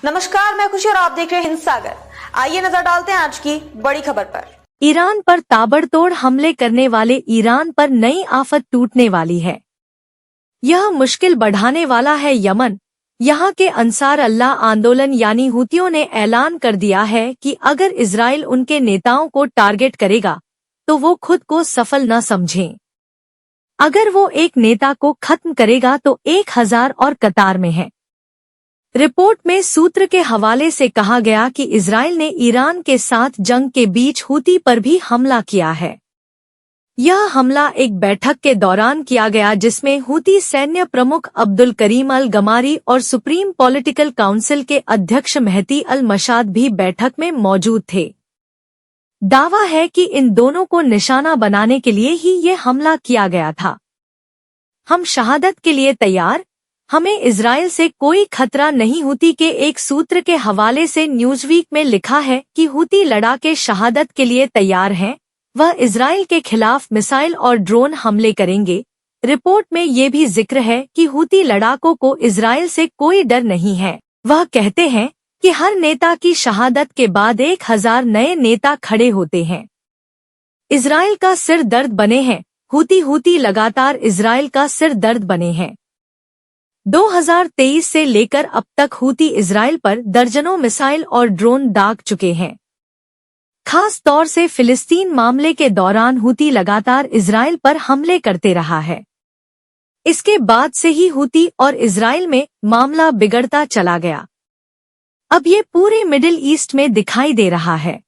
नमस्कार, मैं खुशी और आप देख रहे हैं हिंद सागर। आइए नजर डालते हैं आज की बड़ी खबर पर। ईरान पर ताबड़तोड़ हमले करने वाले ईरान पर नई आफत टूटने वाली है। यह मुश्किल बढ़ाने वाला है यमन। यहाँ के अंसार अल्लाह आंदोलन यानी हुतियों ने ऐलान कर दिया है कि अगर इजराइल उनके नेताओं को टारगेट करेगा तो वो खुद को सफल न समझें। अगर वो एक नेता को खत्म करेगा तो 1000 और कतार में है। रिपोर्ट में सूत्र के हवाले से कहा गया कि इजराइल ने ईरान के साथ जंग के बीच हुती पर भी हमला किया है। यह हमला एक बैठक के दौरान किया गया जिसमें हुती सैन्य प्रमुख अब्दुल करीम अल गमारी और सुप्रीम पॉलिटिकल काउंसिल के अध्यक्ष मेहदी अल मशाद भी बैठक में मौजूद थे। दावा है कि इन दोनों को निशाना बनाने के लिए ही ये हमला किया गया था। हम शहादत के लिए तैयार, हमें इजराइल से कोई खतरा नहीं। हुती के एक सूत्र के हवाले से न्यूज़वीक में लिखा है कि हुती लड़ाके शहादत के लिए तैयार हैं, वह इजराइल के खिलाफ मिसाइल और ड्रोन हमले करेंगे। रिपोर्ट में ये भी जिक्र है कि हुती लड़ाकों को इजराइल से कोई डर नहीं है। वह कहते हैं कि हर नेता की शहादत के बाद 1000 नए नेता खड़े होते हैं। इजराइल का सिर दर्द बने हैं। हुती लगातार इजराइल का सिर दर्द बने हैं। 2023 से लेकर अब तक हुती इजराइल पर दर्जनों मिसाइल और ड्रोन दाग चुके हैं। खास तौर से फिलिस्तीन मामले के दौरान हुती लगातार इजराइल पर हमले करते रहा है। इसके बाद से ही हुती और इजराइल में मामला बिगड़ता चला गया। अब ये पूरे मिडिल ईस्ट में दिखाई दे रहा है।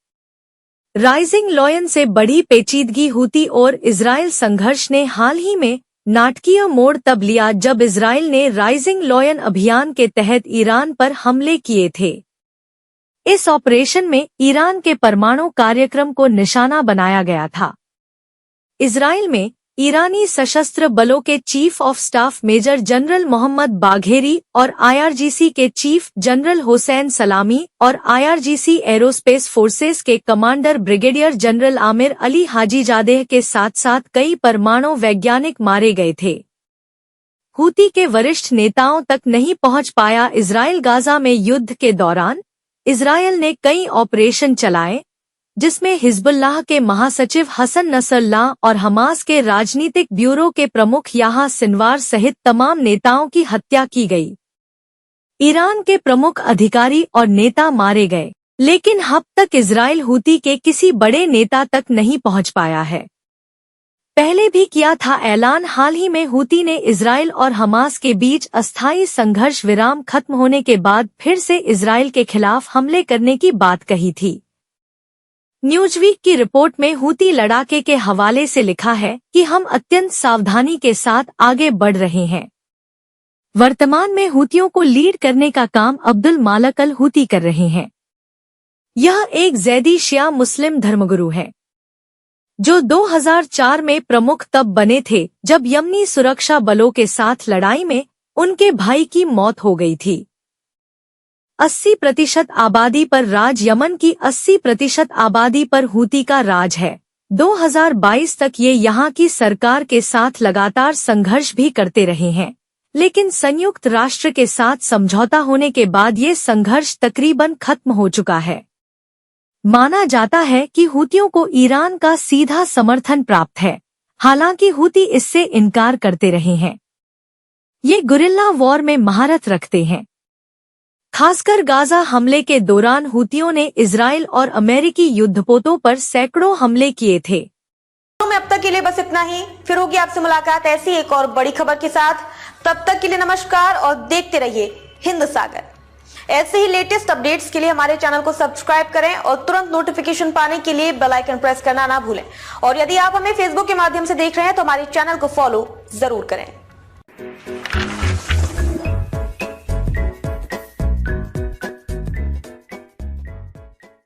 राइजिंग लॉयन से बड़ी पेचीदगी हुती और इजराइल संघर्ष ने हाल ही में नाटकीय मोड़ तब लिया जब इजराइल ने राइजिंग लॉयन अभियान के तहत ईरान पर हमले किए थे। इस ऑपरेशन में ईरान के परमाणु कार्यक्रम को निशाना बनाया गया था। इजराइल में ईरानी सशस्त्र बलों के chief of staff major general Mohammad Bagheri और IRGC के चीफ जनरल हुसैन सलामी और IRGC एरोस्पेस फोर्सेस के commander brigadier general Amir Ali Hajizadeh के साथ साथ कई परमाणु वैज्ञानिक मारे गए थे। हुती के वरिष्ठ नेताओं तक नहीं पहुंच पाया इजराइल। गाजा में युद्ध के दौरान इजराइल ने कई ऑपरेशन चलाए जिसमें हिजबुल्लाह के महासचिव हसन नसरल्लाह और हमास के राजनीतिक ब्यूरो के प्रमुख याह्या सिनवार सहित तमाम नेताओं की हत्या की गई। ईरान के प्रमुख अधिकारी और नेता मारे गए, लेकिन अब तक इजराइल हुती के किसी बड़े नेता तक नहीं पहुंच पाया है। पहले भी किया था ऐलान। हाल ही में हुती ने इजराइल और हमास के बीच अस्थायी संघर्ष विराम खत्म होने के बाद फिर से इजराइल के खिलाफ हमले करने की बात कही थी। न्यूज़वीक की रिपोर्ट में हुती लड़ाके के हवाले से लिखा है कि हम अत्यंत सावधानी के साथ आगे बढ़ रहे हैं। वर्तमान में हुतियों को लीड करने का काम अब्दुल मालक अल हुती कर रहे हैं। यह एक ज़ैदी शिया मुस्लिम धर्मगुरु है जो 2004 में प्रमुख तब बने थे जब यमनी सुरक्षा बलों के साथ लड़ाई में उनके भाई की मौत हो गई थी। 80% आबादी पर राज। यमन की 80% आबादी पर हुती का राज है। 2022 तक ये यहाँ की सरकार के साथ लगातार संघर्ष भी करते रहे हैं, लेकिन संयुक्त राष्ट्र के साथ समझौता होने के बाद ये संघर्ष तकरीबन खत्म हो चुका है। माना जाता है कि हुतियों को ईरान का सीधा समर्थन प्राप्त है, हालांकि हुती इससे इनकार करते रहे हैं। ये गुरिल्ला वॉर में महारत रखते हैं। खासकर गाजा हमले के दौरान हुतियों ने इजराइल और अमेरिकी युद्धपोतों पर सैकड़ों हमले किए थे। में अब तक के लिए बस इतना ही। फिर होगी आपसे मुलाकात ऐसी एक और बड़ी खबर के साथ। तब तक के लिए नमस्कार और देखते रहिए हिंद सागर। ऐसे ही लेटेस्ट अपडेट्स के लिए हमारे चैनल को सब्सक्राइब करें और तुरंत नोटिफिकेशन पाने के लिए बेल आइकन प्रेस करना ना भूलें। और यदि आप हमें फेसबुक के माध्यम से देख रहे हैं तो हमारे चैनल को फॉलो जरूर करें।